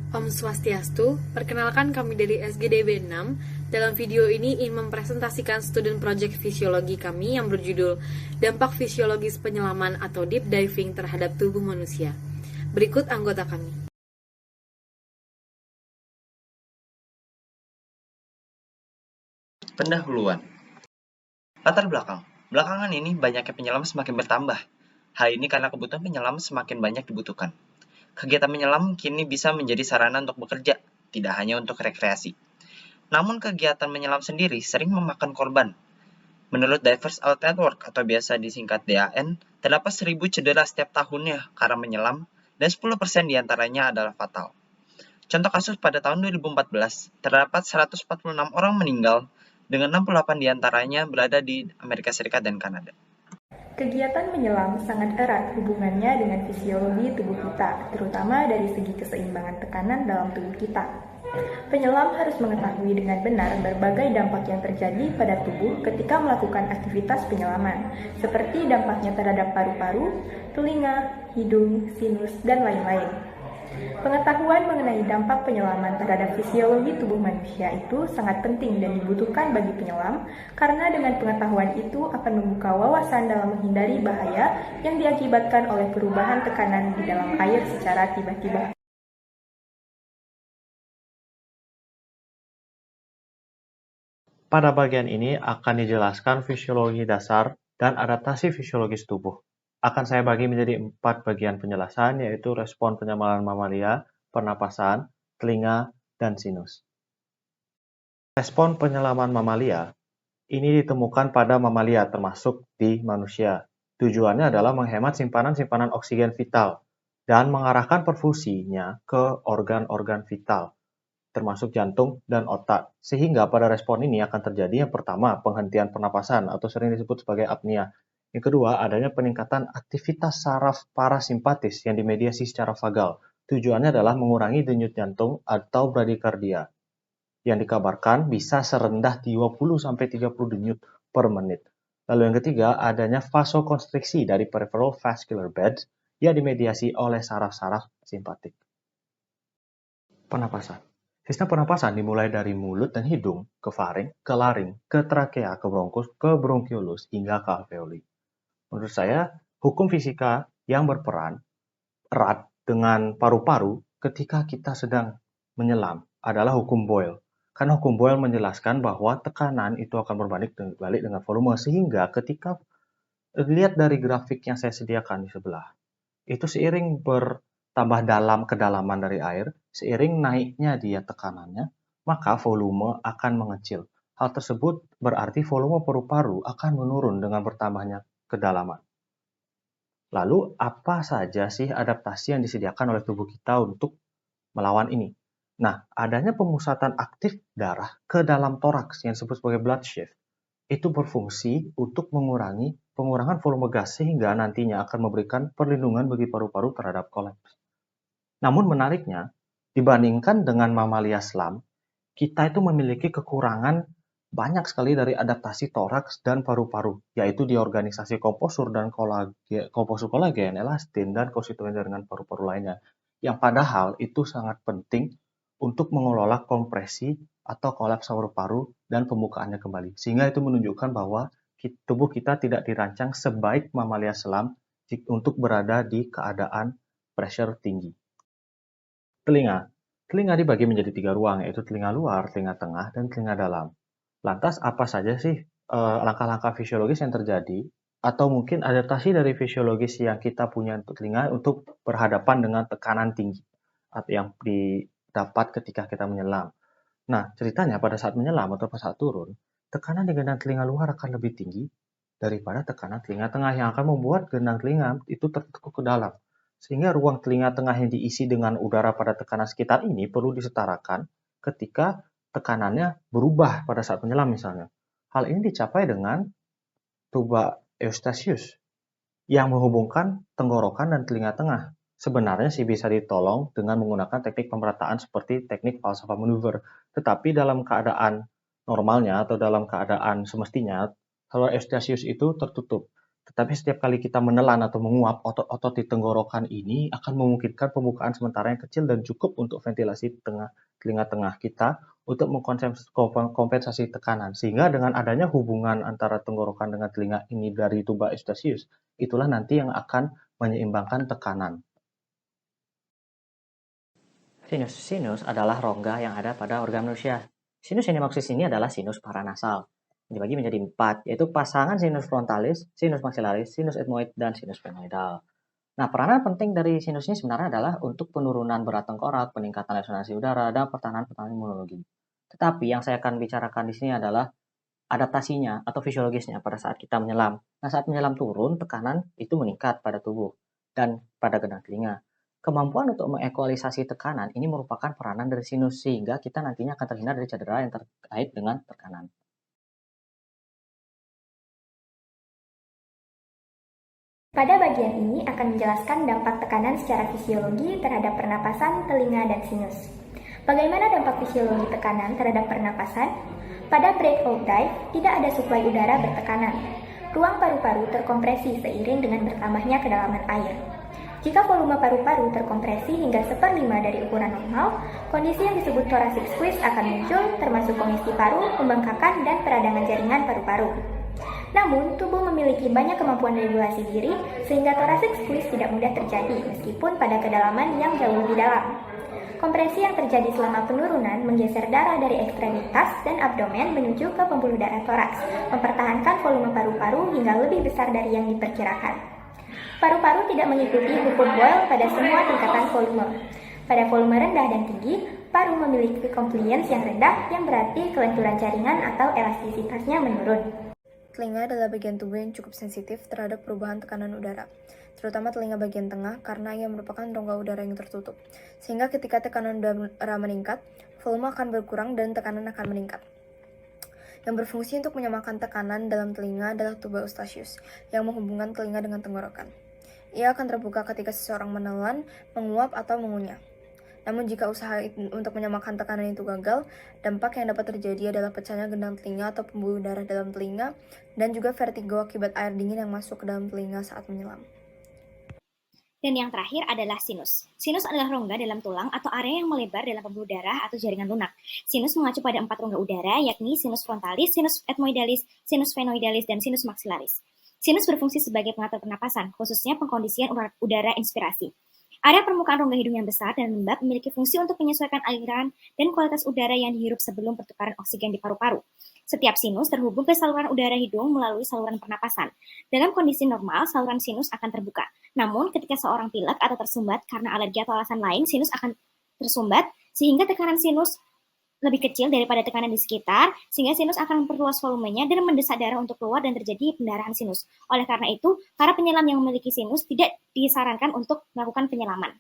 Om Swastiastu, perkenalkan kami dari SGDB 6. Dalam video ini ingin mempresentasikan student project fisiologi kami yang berjudul Dampak Fisiologis Penyelaman atau Deep Diving terhadap Tubuh Manusia. Berikut anggota kami. Pendahuluan. Latar belakang. Belakangan ini banyaknya penyelam semakin bertambah. Hal ini karena kebutuhan penyelam semakin banyak dibutuhkan. Kegiatan menyelam kini bisa menjadi sarana untuk bekerja, tidak hanya untuk rekreasi. Namun kegiatan menyelam sendiri sering memakan korban. Menurut Divers Out at Work atau biasa disingkat DAN, terdapat 1.000 cedera setiap tahunnya karena menyelam dan 10% diantaranya adalah fatal. Contoh kasus pada tahun 2014, terdapat 146 orang meninggal dengan 68 diantaranya berada di Amerika Serikat dan Kanada. Kegiatan menyelam sangat erat hubungannya dengan fisiologi tubuh kita, terutama dari segi keseimbangan tekanan dalam tubuh kita. Penyelam harus mengetahui dengan benar berbagai dampak yang terjadi pada tubuh ketika melakukan aktivitas penyelaman, seperti dampaknya terhadap paru-paru, telinga, hidung, sinus, dan lain-lain. Pengetahuan mengenai dampak penyelaman terhadap fisiologi tubuh manusia itu sangat penting dan dibutuhkan bagi penyelam karena dengan pengetahuan itu akan membuka wawasan dalam menghindari bahaya yang diakibatkan oleh perubahan tekanan di dalam air secara tiba-tiba. Pada bagian ini akan dijelaskan fisiologi dasar dan adaptasi fisiologis tubuh. Akan saya bagi menjadi 4 bagian penjelasan, yaitu respon penyemalan mamalia, pernapasan, telinga, dan sinus. Respon penyelaman mamalia ini ditemukan pada mamalia termasuk di manusia. Tujuannya adalah menghemat simpanan-simpanan oksigen vital dan mengarahkan perfusinya ke organ-organ vital, termasuk jantung dan otak. Sehingga pada respon ini akan terjadi yang pertama, penghentian pernapasan atau sering disebut sebagai apnia. Yang kedua, adanya peningkatan aktivitas saraf parasimpatis yang dimediasi secara vagal. Tujuannya adalah mengurangi denyut jantung atau bradikardia, yang dikabarkan bisa serendah 20-30 denyut per menit. Lalu yang ketiga, adanya vasokonstriksi dari peripheral vascular bed yang dimediasi oleh saraf-saraf simpatik. Pernapasan. Sistem pernapasan dimulai dari mulut dan hidung, ke faring, ke laring, ke trakea, ke bronkus, ke bronkiolus, hingga ke alveoli. Menurut saya, hukum fisika yang berperan erat dengan paru-paru ketika kita sedang menyelam adalah hukum Boyle. Karena hukum Boyle menjelaskan bahwa tekanan itu akan berbalik dengan volume, sehingga ketika lihat dari grafik yang saya sediakan di sebelah, itu seiring bertambah dalam kedalaman dari air, seiring naiknya dia tekanannya, maka volume akan mengecil. Hal tersebut berarti volume paru-paru akan menurun dengan bertambahnya kedalaman. Lalu, apa saja sih adaptasi yang disediakan oleh tubuh kita untuk melawan ini? Nah, adanya pemusatan aktif darah ke dalam toraks yang disebut sebagai blood shift, itu berfungsi untuk pengurangan volume gas sehingga nantinya akan memberikan perlindungan bagi paru-paru terhadap kolaps. Namun menariknya, dibandingkan dengan mamalia selam, kita itu memiliki kekurangan banyak sekali dari adaptasi toraks dan paru-paru, yaitu di organisasi komposur dan komposur kolagen, elastin, dan konstituen jaringan paru-paru lainnya, yang padahal itu sangat penting untuk mengelola kompresi atau kolaps paru-paru dan pembukaannya kembali. Sehingga itu menunjukkan bahwa tubuh kita tidak dirancang sebaik mamalia selam untuk berada di keadaan pressure tinggi. Telinga. Telinga dibagi menjadi 3 ruang, yaitu telinga luar, telinga tengah, dan telinga dalam. Lantas, apa saja sih langkah-langkah fisiologis yang terjadi, atau mungkin adaptasi dari fisiologis yang kita punya untuk telinga untuk berhadapan dengan tekanan tinggi atau yang didapat ketika kita menyelam? Nah, ceritanya pada saat menyelam atau pada saat turun, tekanan di gendang telinga luar akan lebih tinggi daripada tekanan telinga tengah yang akan membuat gendang telinga itu tertekuk ke dalam. Sehingga ruang telinga tengah yang diisi dengan udara pada tekanan sekitar ini perlu disetarakan ketika tekanannya berubah pada saat menyelam misalnya. Hal ini dicapai dengan tuba Eustachius yang menghubungkan tenggorokan dan telinga tengah. Sebenarnya sih bisa ditolong dengan menggunakan teknik pemerataan seperti teknik falsafah maneuver. Tetapi dalam keadaan normalnya atau dalam keadaan semestinya, saluran Eustachius itu tertutup. Tetapi setiap kali kita menelan atau menguap, otot-otot di tenggorokan ini akan memungkinkan pembukaan sementara yang kecil dan cukup untuk ventilasi telinga tengah kita untuk mengkompensasi tekanan. Sehingga dengan adanya hubungan antara tenggorokan dengan telinga ini dari tuba Eustachius, itulah nanti yang akan menyeimbangkan tekanan. Sinus adalah rongga yang ada pada organ manusia. Sinus yang dimaksud sini adalah sinus paranasal. Dibagi menjadi 4, yaitu pasangan sinus frontalis, sinus maxillaris, sinus ethmoid, dan sinus sphenoidal. Nah, peranan penting dari sinus ini sebenarnya adalah untuk penurunan berat tengkorak, peningkatan resonansi udara, dan pertahanan imunologi. Tetapi yang saya akan bicarakan di sini adalah adaptasinya atau fisiologisnya pada saat kita menyelam. Nah, saat menyelam turun, tekanan itu meningkat pada tubuh dan pada gendang telinga. Kemampuan untuk mengekualisasi tekanan ini merupakan peranan dari sinus, sehingga kita nantinya akan terhindar dari cedera yang terkait dengan tekanan. Pada bagian ini akan menjelaskan dampak tekanan secara fisiologi terhadap pernapasan, telinga, dan sinus. Bagaimana dampak fisiologi tekanan terhadap pernapasan? Pada breath-out dive, tidak ada suplai udara bertekanan. Ruang paru-paru terkompresi seiring dengan bertambahnya kedalaman air. Jika volume paru-paru terkompresi hingga 1/5 dari ukuran normal, kondisi yang disebut thoracic squeeze akan muncul, termasuk kongesti paru, pembengkakan, dan peradangan jaringan paru-paru. Namun, tubuh memiliki banyak kemampuan regulasi diri, sehingga thoracic squeeze tidak mudah terjadi, meskipun pada kedalaman yang jauh lebih dalam. Kompresi yang terjadi selama penurunan menggeser darah dari ekstremitas dan abdomen menuju ke pembuluh darah toraks, mempertahankan volume paru-paru hingga lebih besar dari yang diperkirakan. Paru-paru tidak mengikuti hukum Boyle pada semua tingkatan volume. Pada volume rendah dan tinggi, paru memiliki compliance yang rendah, yang berarti kelenturan jaringan atau elastisitasnya menurun. Telinga adalah bagian tubuh yang cukup sensitif terhadap perubahan tekanan udara, terutama telinga bagian tengah karena ia merupakan rongga udara yang tertutup. Sehingga ketika tekanan udara meningkat, volume akan berkurang dan tekanan akan meningkat. Yang berfungsi untuk menyamakan tekanan dalam telinga adalah tuba Eustachius, yang menghubungkan telinga dengan tenggorokan. Ia akan terbuka ketika seseorang menelan, menguap, atau mengunyah. Namun jika usaha untuk menyamakan tekanan itu gagal, dampak yang dapat terjadi adalah pecahnya gendang telinga atau pembuluh darah dalam telinga, dan juga vertigo akibat air dingin yang masuk ke dalam telinga saat menyelam. Dan yang terakhir adalah sinus. Sinus adalah rongga dalam tulang atau area yang melebar dalam pembuluh darah atau jaringan lunak. Sinus mengacu pada 4 rongga udara, yakni sinus frontalis, sinus ethmoidalis, sinus sphenoidalis, dan sinus maxillaris. Sinus berfungsi sebagai pengatur pernapasan, khususnya pengkondisian udara inspirasi. Area permukaan rongga hidung yang besar dan lembab memiliki fungsi untuk menyesuaikan aliran dan kualitas udara yang dihirup sebelum pertukaran oksigen di paru-paru. Setiap sinus terhubung ke saluran udara hidung melalui saluran pernapasan. Dalam kondisi normal, saluran sinus akan terbuka. Namun, ketika seorang pilek atau tersumbat karena alergi atau alasan lain, sinus akan tersumbat sehingga tekanan sinus lebih kecil daripada tekanan di sekitar, sehingga sinus akan memperluas volumenya dan mendesak darah untuk keluar dan terjadi pendarahan sinus. Oleh karena itu, para penyelam yang memiliki sinus tidak disarankan untuk melakukan penyelaman.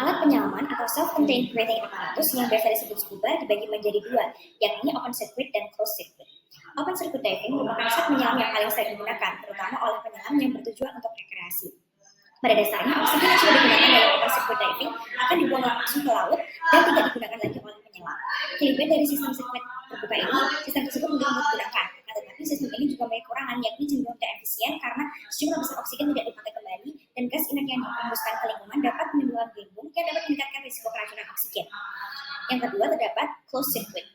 Alat penyelaman atau self-contained breathing apparatus yang biasa disebut scuba dibagi menjadi 2, yakni open circuit dan closed circuit. Open circuit diving merupakan set penyelam yang paling sering digunakan, terutama oleh penyelam yang bertujuan untuk rekreasi. Pada dasarnya, oksigen yang sudah digunakan dalam open circuit diving akan dibuang langsung ke laut dan tidak digunakan lagi oleh penyelam. Kelebihan dari sistem sirkuit terbuka ini, sistem tersebut mudah digunakan. Tetapi sistem ini juga memiliki kekurangan, yakni cenderung tidak efisien karena sejumlah besar oksigen tidak dipakai kembali dan gas inet yang dihembuskan ke lingkungan dapat menimbulkan gelembung yang dapat meningkatkan risiko keracunan oksigen. Yang kedua, terdapat closed circuit.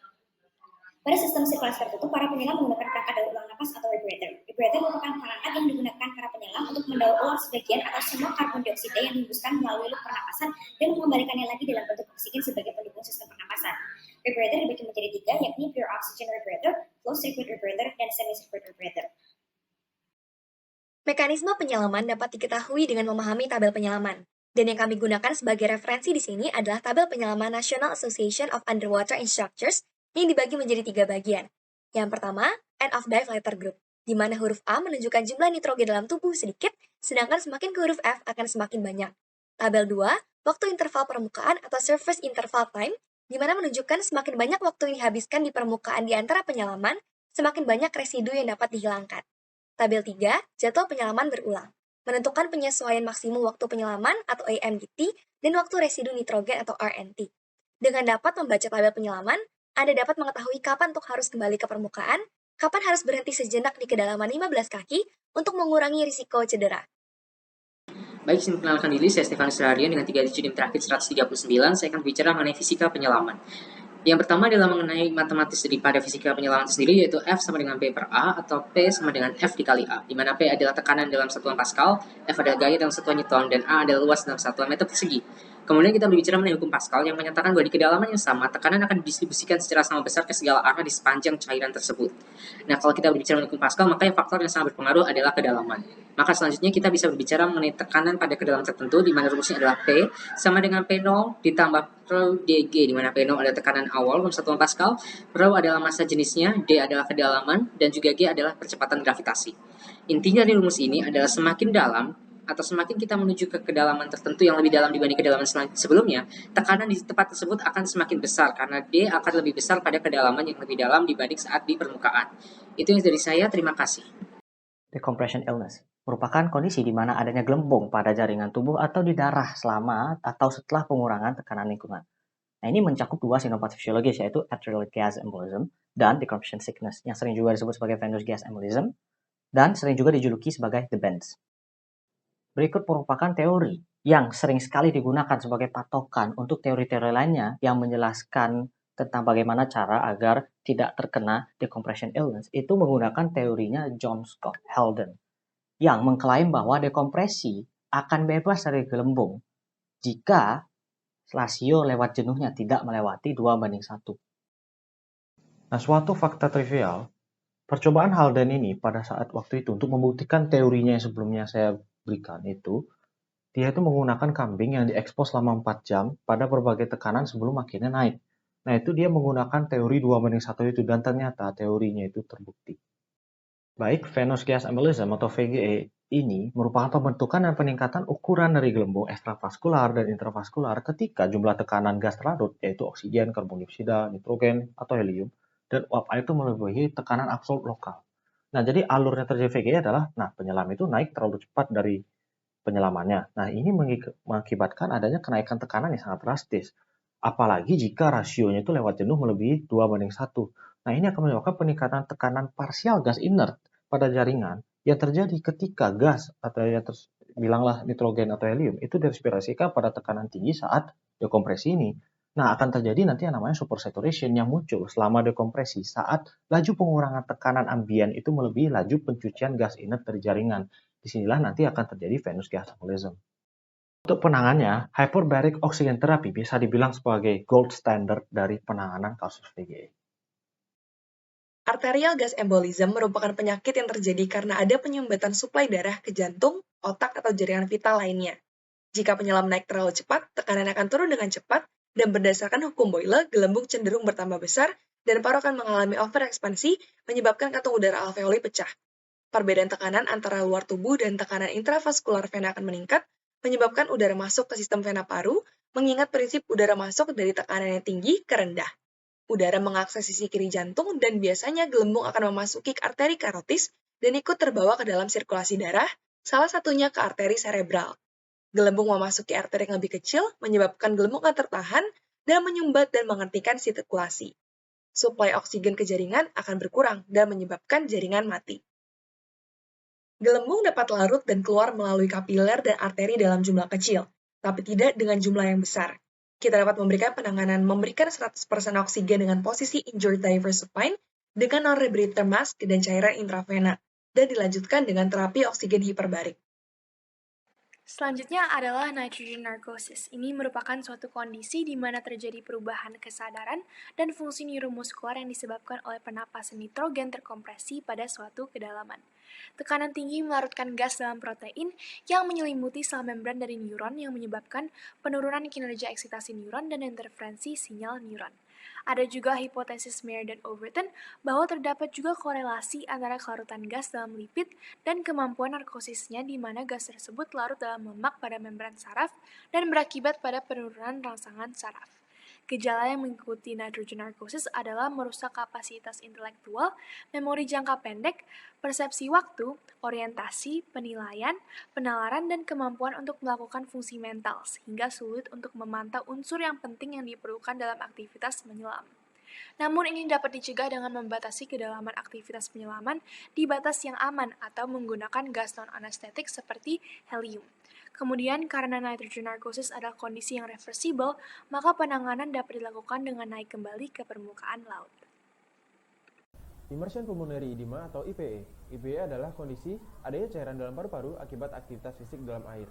Pada sistem sirkulasi tertutup, para penyelam menggunakan perangkat daur ulang napas atau rebreather. Rebreather merupakan perangkat yang digunakan para penyelam untuk mendaur ulang sebagian atau semua karbon dioksida yang dihembuskan melalui luk pernapasan dan mengembalikannya lagi dalam bentuk oksigen sebagai pendukung sistem pernapasan. Rebreather dibagi menjadi 3, yakni pure oxygen rebreather, closed circuit rebreather, dan semi-circuit rebreather. Mekanisme penyelaman dapat diketahui dengan memahami tabel penyelaman. Dan yang kami gunakan sebagai referensi di sini adalah tabel penyelaman National Association of Underwater Instructors yang dibagi menjadi 3 bagian. Yang pertama, end of dive letter group, di mana huruf A menunjukkan jumlah nitrogen dalam tubuh sedikit, sedangkan semakin ke huruf F akan semakin banyak. Tabel 2, waktu interval permukaan atau surface interval time, di mana menunjukkan semakin banyak waktu yang dihabiskan di permukaan di antara penyelaman, semakin banyak residu yang dapat dihilangkan. Tabel 3, jadwal penyelaman berulang, menentukan penyesuaian maksimum waktu penyelaman atau AMDT dan waktu residu nitrogen atau RNT. Dengan dapat membaca tabel penyelaman, Anda dapat mengetahui kapan untuk harus kembali ke permukaan Kapan harus berhenti sejenak di kedalaman 15 kaki untuk mengurangi risiko cedera? Baik, saya perkenalkan diri, saya Stefanus Radian dengan 3 digit NIM terakhir 139. Saya akan bicara mengenai fisika penyelaman. Yang pertama adalah mengenai matematis daripada fisika penyelaman sendiri, yaitu F sama dengan P per A atau P sama dengan F dikali A, di mana P adalah tekanan dalam satuan Pascal, F adalah gaya dalam satuan Newton, dan A adalah luas dalam satuan meter persegi. Kemudian kita berbicara mengenai hukum Pascal yang menyatakan bahwa di kedalaman yang sama, tekanan akan didistribusikan secara sama besar ke segala arah di sepanjang cairan tersebut. Nah, kalau kita berbicara mengenai hukum Pascal, maka yang faktor yang sangat berpengaruh adalah kedalaman. Maka selanjutnya kita bisa berbicara mengenai tekanan pada kedalaman tertentu, di mana rumusnya adalah P sama dengan P0 ditambah rho dg, di mana P0 adalah tekanan awal dalam satuan Pascal, rho adalah massa jenisnya, D adalah kedalaman, dan juga G adalah percepatan gravitasi. Intinya dari rumus ini adalah semakin dalam atau semakin kita menuju ke kedalaman tertentu yang lebih dalam dibanding kedalaman sebelumnya, tekanan di tempat tersebut akan semakin besar karena D akan lebih besar pada kedalaman yang lebih dalam dibanding saat di permukaan. Itu yang dari saya, terima kasih. Decompression illness merupakan kondisi di mana adanya gelembung pada jaringan tubuh atau di darah selama atau setelah pengurangan tekanan lingkungan. Nah, ini mencakup dua sinopat fisiologis, yaitu arterial gas embolism dan decompression sickness, yang sering juga disebut sebagai venous gas embolism dan sering juga dijuluki sebagai the bends. Berikut merupakan teori yang sering sekali digunakan sebagai patokan untuk teori-teori lainnya yang menjelaskan tentang bagaimana cara agar tidak terkena decompression illness. Itu menggunakan teorinya John Scott Heldon yang mengklaim bahwa dekompresi akan bebas dari gelembung jika rasio lewat jenuhnya tidak melewati 2:1. Nah, suatu fakta trivial, percobaan Haldane ini pada saat waktu itu untuk membuktikan teorinya yang sebelumnya saya berikan itu, dia itu menggunakan kambing yang diekspos selama 4 jam pada berbagai tekanan sebelum akhirnya naik. Nah, itu dia menggunakan teori 2:1 itu, dan ternyata teorinya itu terbukti. Baik, venous gas embolism atau VGE ini merupakan pembentukan dan peningkatan ukuran dari gelembung ekstravaskular dan intravaskular ketika jumlah tekanan gas terlarut, yaitu oksigen, karbon dioksida, nitrogen, atau helium, dan uap air itu melebihi tekanan absolut lokal. Nah, jadi alurnya terjadi VGE adalah, penyelam itu naik terlalu cepat dari penyelamannya. Nah, ini mengakibatkan adanya kenaikan tekanan yang sangat drastis. Apalagi jika rasionya itu lewat jenuh melebihi 2:1. Nah, ini akan menyebabkan peningkatan tekanan parsial gas inert pada jaringan yang terjadi ketika gas atau yang bilanglah nitrogen atau helium itu direspirasikan pada tekanan tinggi saat dekompresi ini. Nah, akan terjadi nanti yang namanya supersaturation yang muncul selama dekompresi saat laju pengurangan tekanan ambien itu melebihi laju pencucian gas inert dari jaringan. Disinilah nanti akan terjadi venous gas embolism. Untuk penanganannya, hyperbaric oxygen therapy bisa dibilang sebagai gold standard dari penanganan kasus VGE. Arterial gas embolism merupakan penyakit yang terjadi karena ada penyumbatan suplai darah ke jantung, otak, atau jaringan vital lainnya. Jika penyelam naik terlalu cepat, tekanan akan turun dengan cepat, dan berdasarkan hukum Boyle, gelembung cenderung bertambah besar, dan paru akan mengalami overekspansi, menyebabkan kantung udara alveoli pecah. Perbedaan tekanan antara luar tubuh dan tekanan intravaskular vena akan meningkat, menyebabkan udara masuk ke sistem vena paru, mengingat prinsip udara masuk dari tekanan yang tinggi ke rendah. Udara mengakses sisi kiri jantung dan biasanya gelembung akan memasuki arteri karotis dan ikut terbawa ke dalam sirkulasi darah, salah satunya ke arteri serebral. Gelembung memasuki arteri yang lebih kecil menyebabkan gelembung akan tertahan dan menyumbat dan menghentikan sirkulasi. Suplai oksigen ke jaringan akan berkurang dan menyebabkan jaringan mati. Gelembung dapat larut dan keluar melalui kapiler dan arteri dalam jumlah kecil, tapi tidak dengan jumlah yang besar. Kita dapat memberikan penanganan memberikan 100% oksigen dengan posisi injured diver supine dengan non-rebreather mask dan cairan intravena, dan dilanjutkan dengan terapi oksigen hiperbarik. Selanjutnya adalah nitrogen narcosis. Ini merupakan suatu kondisi di mana terjadi perubahan kesadaran dan fungsi neuromuskular yang disebabkan oleh penapasan nitrogen terkompresi pada suatu kedalaman. Tekanan tinggi melarutkan gas dalam protein yang menyelimuti sel membran dari neuron yang menyebabkan penurunan kinerja eksitasi neuron dan interferensi sinyal neuron. Ada juga hipotesis Mayer dan Overton bahwa terdapat juga korelasi antara kelarutan gas dalam lipid dan kemampuan narkosisnya di mana gas tersebut larut dalam lemak pada membran saraf dan berakibat pada penurunan rangsangan saraf. Gejala yang mengikuti nitrogen narcosis adalah merusak kapasitas intelektual, memori jangka pendek, persepsi waktu, orientasi, penilaian, penalaran, dan kemampuan untuk melakukan fungsi mental, sehingga sulit untuk memantau unsur yang penting yang diperlukan dalam aktivitas menyelam. Namun ini dapat dicegah dengan membatasi kedalaman aktivitas penyelaman di batas yang aman atau menggunakan gas non-anestetik seperti helium. Kemudian, karena nitrogen narcosis adalah kondisi yang reversibel, maka penanganan dapat dilakukan dengan naik kembali ke permukaan laut. Immersion pulmonary edema atau IPE. IPE adalah kondisi adanya cairan dalam paru-paru akibat aktivitas fisik dalam air.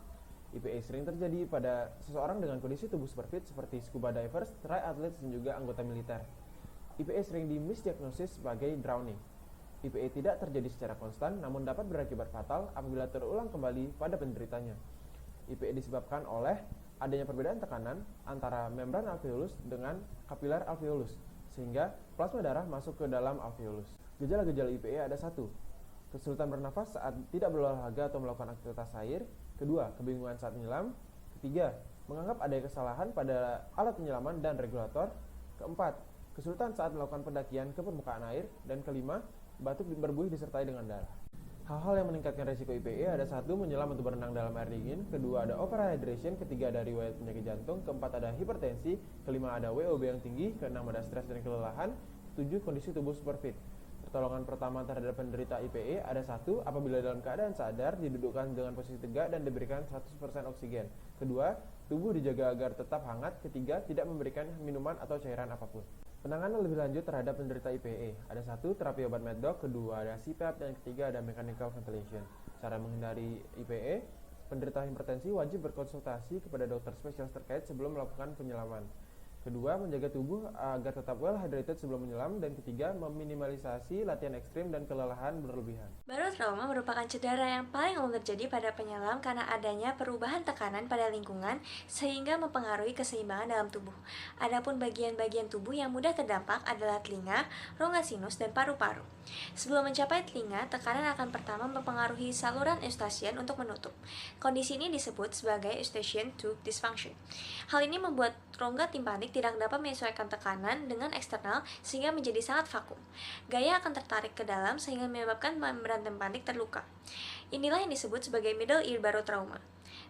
IPE sering terjadi pada seseorang dengan kondisi tubuh superfit seperti scuba divers, triathletes, dan juga anggota militer. IPE sering dimisdiagnosis sebagai drowning. IPE tidak terjadi secara konstan, namun dapat berakibat fatal apabila terulang kembali pada penderitanya. IPE disebabkan oleh adanya perbedaan tekanan antara membran alveolus dengan kapiler alveolus, sehingga plasma darah masuk ke dalam alveolus. Gejala-gejala IPE ada 1. Kesulitan bernafas saat tidak berolahraga atau melakukan aktivitas air. 2. Kebingungan saat menyelam. 3. Menganggap adanya kesalahan pada alat penyelaman dan regulator. 4. Kesulitan saat melakukan pendakian ke permukaan air. Dan 5. Batuk berbuih disertai dengan darah. Hal-hal yang meningkatkan risiko IPE ada 1. Menyelam atau berenang dalam air dingin. 2. Ada overhydration. 3. Ada riwayat penyakit jantung. 4. Ada hipertensi. 5. Ada WOB yang tinggi. 6. Ada stres dan kelelahan. 7. Kondisi tubuh superfit. Pertolongan pertama terhadap penderita IPE ada 1. Apabila dalam keadaan sadar, didudukkan dengan posisi tegak dan diberikan 100% oksigen. 2. Tubuh dijaga agar tetap hangat. 3. Tidak memberikan minuman atau cairan apapun. Penanganan lebih lanjut terhadap penderita IPE ada 1. Terapi obat medok. 2. Ada CPAP. Dan 3. Ada mechanical ventilation. Cara menghindari IPE, penderita hipertensi wajib berkonsultasi kepada dokter spesialis terkait sebelum melakukan penyelaman. 2. Menjaga tubuh agar tetap well hydrated sebelum menyelam. Dan 3. Meminimalisasi latihan ekstrim dan kelelahan berlebihan. Barotrauma merupakan cedera yang paling umum terjadi pada penyelam karena adanya perubahan tekanan pada lingkungan sehingga mempengaruhi keseimbangan dalam tubuh. Adapun bagian-bagian tubuh yang mudah terdampak adalah telinga, rongga sinus, dan paru-paru. Sebelum mencapai telinga, tekanan akan pertama mempengaruhi saluran eustachian untuk menutup. Kondisi ini disebut sebagai eustachian tube dysfunction. Hal ini membuat rongga timpanik tidak dapat menyesuaikan tekanan dengan eksternal sehingga menjadi sangat vakum. Gaya akan tertarik ke dalam sehingga menyebabkan membran timpanik terluka. Inilah yang disebut sebagai middle ear barotrauma.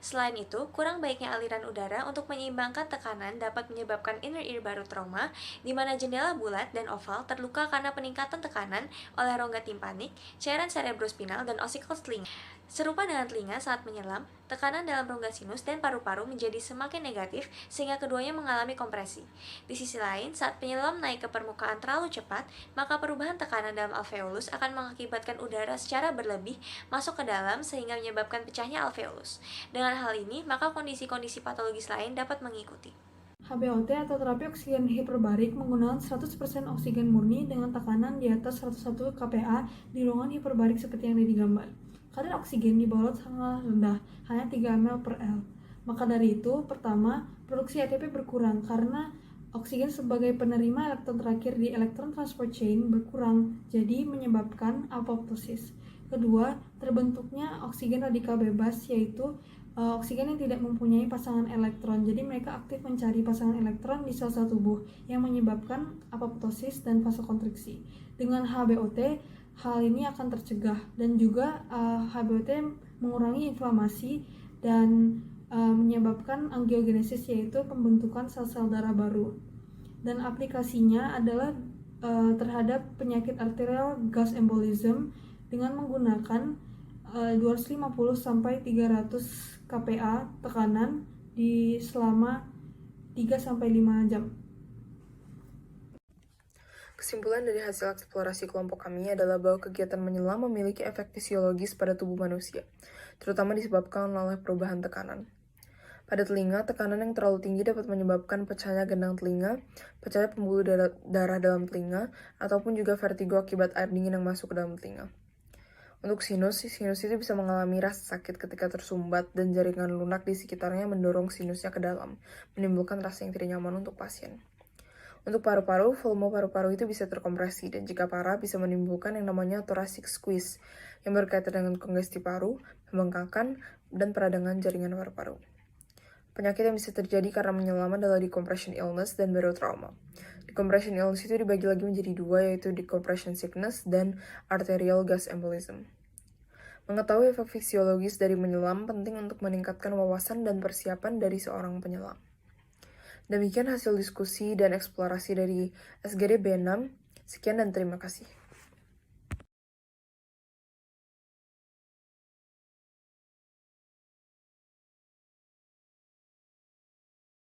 Selain itu, kurang baiknya aliran udara untuk menyeimbangkan tekanan dapat menyebabkan inner ear barotrauma, di mana jendela bulat dan oval terluka karena peningkatan tekanan oleh rongga timpanik, cairan cerebrospinal, dan osiklos telinga. Serupa dengan telinga saat menyelam, tekanan dalam rongga sinus dan paru-paru menjadi semakin negatif sehingga keduanya mengalami kompresi. Di sisi lain, saat penyelam naik ke permukaan terlalu cepat, maka perubahan tekanan dalam alveolus akan mengakibatkan udara secara berlebih masuk ke dalam sehingga menyebabkan pecahnya alveolus. Dengan hal ini, maka kondisi-kondisi patologis lain dapat mengikuti. HBOT atau terapi oksigen hiperbarik menggunakan 100% oksigen murni dengan tekanan di atas 101 kPa di ruangan hiperbarik seperti yang digambar. Kadar oksigen di baut sangat rendah, hanya 3 ml per L. Maka dari itu, pertama, produksi ATP berkurang karena oksigen sebagai penerima elektron terakhir di elektron transport chain berkurang, jadi menyebabkan apoptosis. Kedua, terbentuknya oksigen radikal bebas, yaitu oksigen yang tidak mempunyai pasangan elektron. Jadi mereka aktif mencari pasangan elektron di sel-sel tubuh yang menyebabkan apoptosis dan vasokonstriksi. Dengan HBOT, hal ini akan tercegah dan juga HBOT mengurangi inflamasi dan menyebabkan angiogenesis, yaitu pembentukan sel-sel darah baru. Dan aplikasinya adalah terhadap penyakit arterial gas embolism dengan menggunakan 250 sampai 300 kPa tekanan di selama 3 sampai 5 jam. Kesimpulan dari hasil eksplorasi kelompok kami adalah bahwa kegiatan menyelam memiliki efek fisiologis pada tubuh manusia, terutama disebabkan oleh perubahan tekanan. Pada telinga, tekanan yang terlalu tinggi dapat menyebabkan pecahnya gendang telinga, pecahnya pembuluh darah dalam telinga, ataupun juga vertigo akibat air dingin yang masuk ke dalam telinga. Untuk sinus itu bisa mengalami rasa sakit ketika tersumbat dan jaringan lunak di sekitarnya mendorong sinusnya ke dalam, menimbulkan rasa yang tidak nyaman untuk pasien. Untuk paru-paru, volume paru-paru itu bisa terkompresi dan jika parah bisa menimbulkan yang namanya thoracic squeeze yang berkaitan dengan kongesti paru, pembengkakan, dan peradangan jaringan paru-paru. Penyakit yang bisa terjadi karena menyelam adalah decompression illness dan barotrauma. Decompression illness itu dibagi lagi menjadi 2, yaitu decompression sickness dan arterial gas embolism. Mengetahui efek fisiologis dari menyelam penting untuk meningkatkan wawasan dan persiapan dari seorang penyelam. Demikian hasil diskusi dan eksplorasi dari SGD B6. Sekian dan terima kasih.